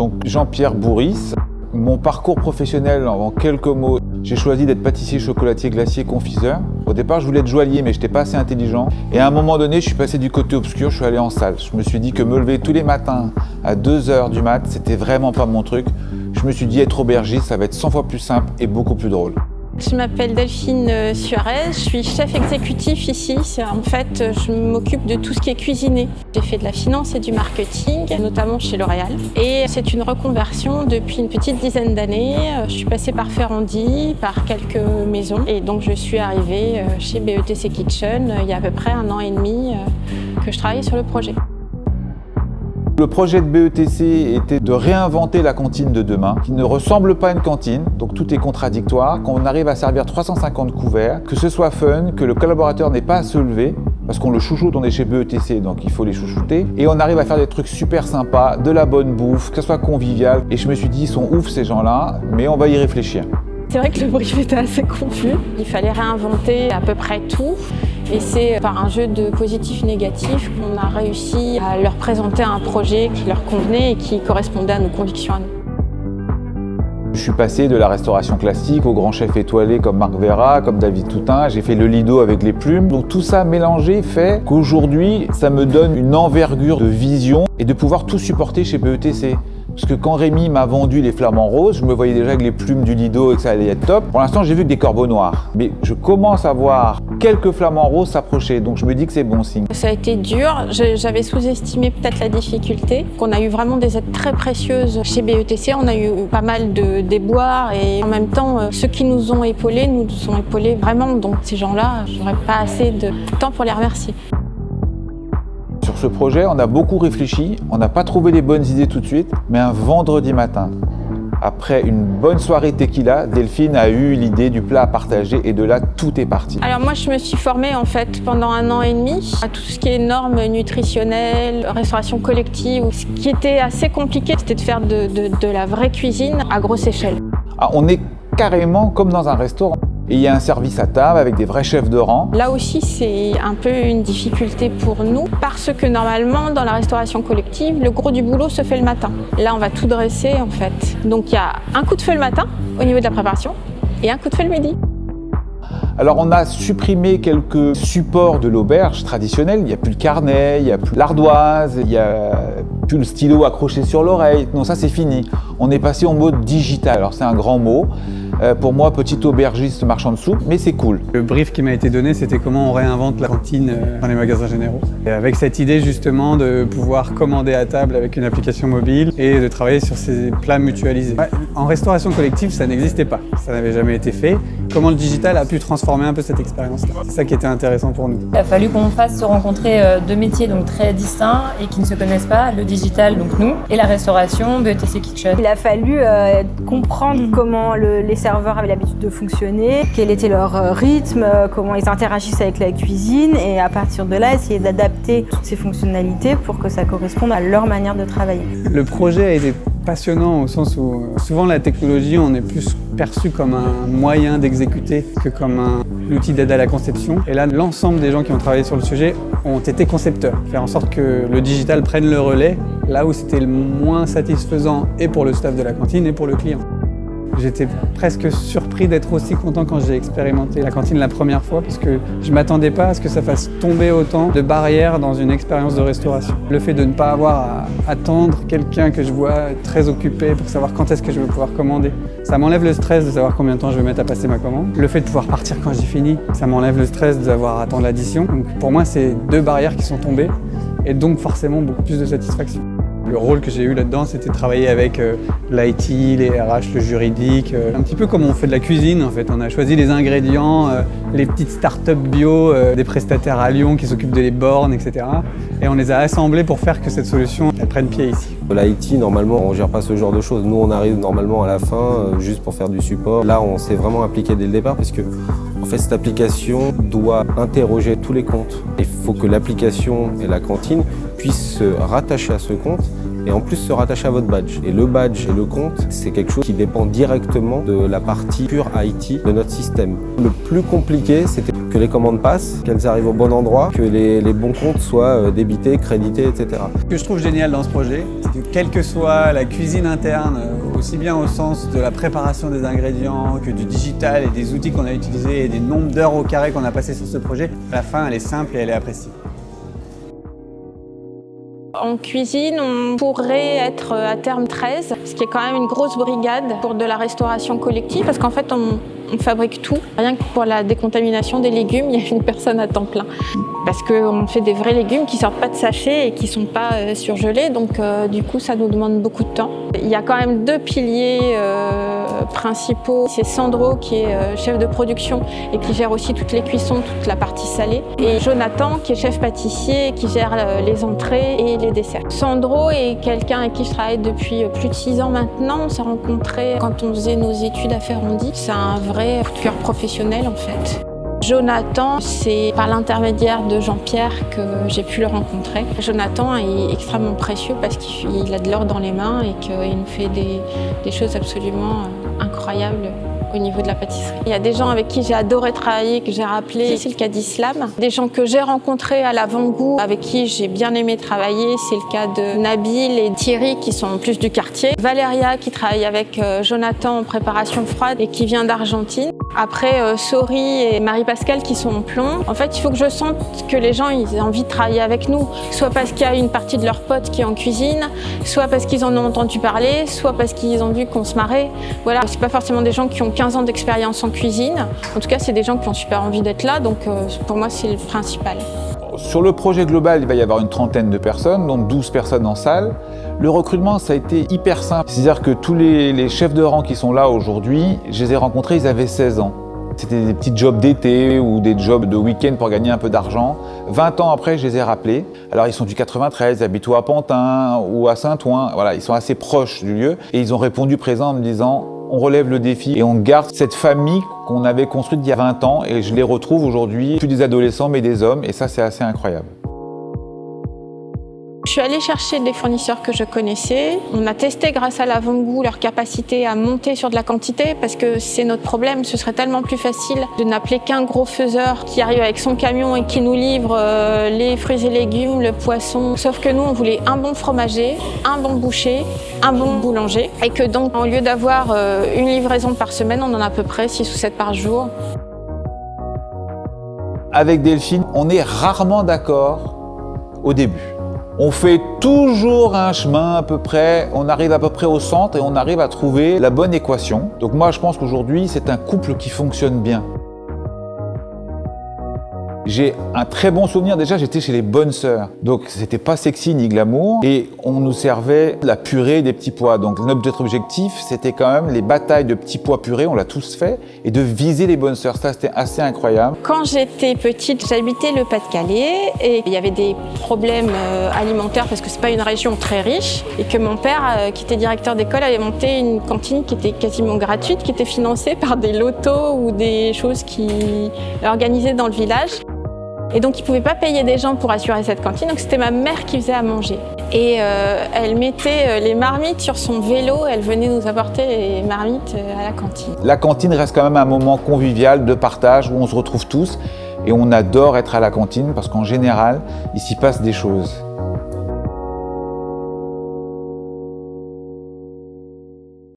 Donc Jean-Pierre Bourris. Mon parcours professionnel, en quelques mots, j'ai choisi d'être pâtissier, chocolatier, glacier, confiseur. Au départ, je voulais être joaillier, mais je n'étais pas assez intelligent. Et à un moment donné, je suis passé du côté obscur, je suis allé en salle. Je me suis dit que me lever tous les matins à 2h du mat, c'était vraiment pas mon truc. Je me suis dit être aubergiste, ça va être 100 fois plus simple et beaucoup plus drôle. Je m'appelle Delphine Suarez, je suis chef exécutif ici. En fait, je m'occupe de tout ce qui est cuisiné. J'ai fait de la finance et du marketing, notamment chez L'Oréal. Et c'est une reconversion depuis une petite dizaine d'années. Je suis passée par Ferrandi, par quelques maisons. Et donc, je suis arrivée chez BETC Kitchen il y a à peu près 1 an et demi que je travaillais sur le projet. Le projet de BETC était de réinventer la cantine de demain, qui ne ressemble pas à une cantine, donc tout est contradictoire, qu'on arrive à servir 350 couverts, que ce soit fun, que le collaborateur n'ait pas à se lever, parce qu'on le chouchoute, on est chez BETC, donc il faut les chouchouter, et on arrive à faire des trucs super sympas, de la bonne bouffe, que ce soit convivial, et je me suis dit, ils sont ouf ces gens-là, mais on va y réfléchir. C'est vrai que le brief était assez confus. Il fallait réinventer à peu près tout. Et c'est par un jeu de positif-négatif qu'on a réussi à leur présenter un projet qui leur convenait et qui correspondait à nos convictions à nous. Je suis passé de la restauration classique aux grands chefs étoilés comme Marc Vera, comme David Toutain. J'ai fait le Lido avec les plumes. Donc tout ça mélangé fait qu'aujourd'hui, ça me donne une envergure de vision et de pouvoir tout supporter chez BETC. Parce que quand Rémi m'a vendu les flamants roses, je me voyais déjà avec les plumes du Lido et que ça allait être top. Pour l'instant, j'ai vu que des corbeaux noirs. Mais je commence à voir quelques flamants roses s'approcher, donc je me dis que c'est bon signe. Ça a été dur, j'avais sous-estimé peut-être la difficulté. On a eu vraiment des aides très précieuses chez BETC, on a eu pas mal de déboires et en même temps, ceux qui nous ont épaulés vraiment. Donc ces gens-là, j'aurais pas assez de temps pour les remercier. Sur ce projet, on a beaucoup réfléchi, on n'a pas trouvé les bonnes idées tout de suite, mais un vendredi matin, après une bonne soirée tequila, Delphine a eu l'idée du plat à partager et de là, tout est parti. Alors moi, je me suis formée en fait pendant 1 an et demi à tout ce qui est normes nutritionnelles, restauration collective. Ce qui était assez compliqué, c'était de faire de la vraie cuisine à grosse échelle. Ah, on est carrément comme dans un restaurant. Et il y a un service à table avec des vrais chefs de rang. Là aussi, c'est un peu une difficulté pour nous parce que normalement, dans la restauration collective, le gros du boulot se fait le matin. Là, on va tout dresser en fait. Donc il y a un coup de feu le matin au niveau de la préparation et un coup de feu le midi. Alors on a supprimé quelques supports de l'auberge traditionnelle. Il n'y a plus le carnet, il n'y a plus l'ardoise, il n'y a plus le stylo accroché sur l'oreille. Non, ça c'est fini. On est passé en mode digital. Alors c'est un grand mot. Pour moi, petit aubergiste marchand de soupe, mais c'est cool. Le brief qui m'a été donné, c'était comment on réinvente la cantine dans les magasins généraux. Et avec cette idée justement de pouvoir commander à table avec une application mobile et de travailler sur ces plats mutualisés. En restauration collective, ça n'existait pas. Ça n'avait jamais été fait. Comment le digital a pu transformer un peu cette expérience-là. C'est ça qui était intéressant pour nous. Il a fallu qu'on fasse se rencontrer 2 métiers donc très distincts et qui ne se connaissent pas, le digital, donc nous, et la restauration, BETC Kitchen. Il a fallu comprendre comment les serveurs avaient l'habitude de fonctionner, quel était leur rythme, comment ils interagissent avec la cuisine et à partir de là, essayer d'adapter toutes ces fonctionnalités pour que ça corresponde à leur manière de travailler. Le projet a été passionnant au sens où souvent la technologie, on est plus perçu comme un moyen d'exécuter que comme un outil d'aide à la conception. Et là, l'ensemble des gens qui ont travaillé sur le sujet ont été concepteurs. Faire en sorte que le digital prenne le relais là où c'était le moins satisfaisant et pour le staff de la cantine et pour le client. J'étais presque surpris d'être aussi content quand j'ai expérimenté la cantine la première fois parce que je ne m'attendais pas à ce que ça fasse tomber autant de barrières dans une expérience de restauration. Le fait de ne pas avoir à attendre quelqu'un que je vois très occupé pour savoir quand est-ce que je vais pouvoir commander, ça m'enlève le stress de savoir combien de temps je vais mettre à passer ma commande. Le fait de pouvoir partir quand j'ai fini, ça m'enlève le stress d'avoir à attendre l'addition. Donc pour moi, c'est 2 barrières qui sont tombées et donc forcément beaucoup plus de satisfaction. Le rôle que j'ai eu là-dedans, c'était de travailler avec l'IT, les RH, le juridique, un petit peu comme on fait de la cuisine en fait. On a choisi les ingrédients, les petites startups bio, des prestataires à Lyon qui s'occupent de les bornes, etc. Et on les a assemblés pour faire que cette solution elle prenne pied ici. L'IT, normalement, on ne gère pas ce genre de choses. Nous, on arrive normalement à la fin, juste pour faire du support. Là, on s'est vraiment impliqué dès le départ parce que en fait, cette application doit interroger tous les comptes. Il faut que l'application et la cantine puissent se rattacher à ce compte et en plus se rattacher à votre badge. Et le badge et le compte, c'est quelque chose qui dépend directement de la partie pure IT de notre système. Le plus compliqué, c'était que les commandes passent, qu'elles arrivent au bon endroit, que les bons comptes soient débités, crédités, etc. Ce que je trouve génial dans ce projet, Quelle que soit la cuisine interne, aussi bien au sens de la préparation des ingrédients que du digital et des outils qu'on a utilisés et des nombres d'heures au carré qu'on a passé sur ce projet, à la fin, elle est simple et elle est appréciée. En cuisine, on pourrait être à terme 13, ce qui est quand même une grosse brigade pour de la restauration collective, parce qu'en fait, on fabrique tout. Rien que pour la décontamination des légumes, il y a une personne à temps plein. Parce qu'on fait des vrais légumes qui sortent pas de sachet et qui sont pas surgelés, donc du coup, ça nous demande beaucoup de temps. Il y a quand même 2 piliers principaux. C'est Sandro qui est chef de production et qui gère aussi toutes les cuissons, toute la partie salée. Et Jonathan qui est chef pâtissier et qui gère les entrées et les desserts. Sandro est quelqu'un avec qui je travaille depuis plus de 6 ans maintenant. On s'est rencontrés quand on faisait nos études à Ferrandi. C'est un vrai coup de cœur professionnel en fait. Jonathan, c'est par l'intermédiaire de Jean-Pierre que j'ai pu le rencontrer. Jonathan est extrêmement précieux parce qu'il a de l'or dans les mains et qu'il nous fait des choses absolument incroyables au niveau de la pâtisserie. Il y a des gens avec qui j'ai adoré travailler, que j'ai rappelé, c'est le cas d'Islam. Des gens que j'ai rencontrés à l'avant-goût, avec qui j'ai bien aimé travailler, c'est le cas de Nabil et Thierry qui sont plus du quartier. Valéria qui travaille avec Jonathan en préparation froide et qui vient d'Argentine. Après, Sori et Marie-Pascale qui sont en plomb. En fait, il faut que je sente que les gens ils aient envie de travailler avec nous. Soit parce qu'il y a une partie de leurs potes qui est en cuisine, soit parce qu'ils en ont entendu parler, soit parce qu'ils ont vu qu'on se marrait. Voilà, c'est pas forcément des gens qui ont 15 ans d'expérience en cuisine. En tout cas, c'est des gens qui ont super envie d'être là. Donc, pour moi, c'est le principal. Sur le projet global, il va y avoir une trentaine de personnes, donc 12 personnes en salle. Le recrutement, ça a été hyper simple. C'est-à-dire que tous les chefs de rang qui sont là aujourd'hui, je les ai rencontrés, ils avaient 16 ans. C'était des petits jobs d'été ou des jobs de week-end pour gagner un peu d'argent. 20 ans après, je les ai rappelés. Alors, ils sont du 93, ils habitent ou à Pantin ou à Saint-Ouen. Voilà, ils sont assez proches du lieu. Et ils ont répondu présent en me disant « On relève le défi et on garde cette famille qu'on avait construite il y a 20 ans. » Et je les retrouve aujourd'hui, plus des adolescents mais des hommes. Et ça, c'est assez incroyable. Je suis allée chercher des fournisseurs que je connaissais. On a testé grâce à l'avant-goût leur capacité à monter sur de la quantité parce que c'est notre problème. Ce serait tellement plus facile de n'appeler qu'un gros faiseur qui arrive avec son camion et qui nous livre les fruits et légumes, le poisson. Sauf que nous, on voulait un bon fromager, un bon boucher, un bon boulanger. Et que donc, au lieu d'avoir une livraison par semaine, on en a à peu près 6 ou 7 par jour. Avec Delphine, on est rarement d'accord au début. On fait toujours un chemin à peu près, on arrive à peu près au centre et on arrive à trouver la bonne équation. Donc moi je pense qu'aujourd'hui c'est un couple qui fonctionne bien. J'ai un très bon souvenir, déjà j'étais chez les Bonnes Sœurs, donc c'était pas sexy ni glamour et on nous servait la purée des petits pois. Donc notre objectif c'était quand même les batailles de petits pois purés, on l'a tous fait, et de viser les Bonnes Sœurs, ça c'était assez incroyable. Quand j'étais petite, j'habitais le Pas-de-Calais et il y avait des problèmes alimentaires parce que c'est pas une région très riche et que mon père, qui était directeur d'école, avait monté une cantine qui était quasiment gratuite, qui était financée par des lotos ou des choses qui organisaient dans le village. Et donc, ils ne pouvaient pas payer des gens pour assurer cette cantine, donc c'était ma mère qui faisait à manger. Et elle mettait les marmites sur son vélo, elle venait nous apporter les marmites à la cantine. La cantine reste quand même un moment convivial de partage où on se retrouve tous et on adore être à la cantine parce qu'en général, il s'y passe des choses.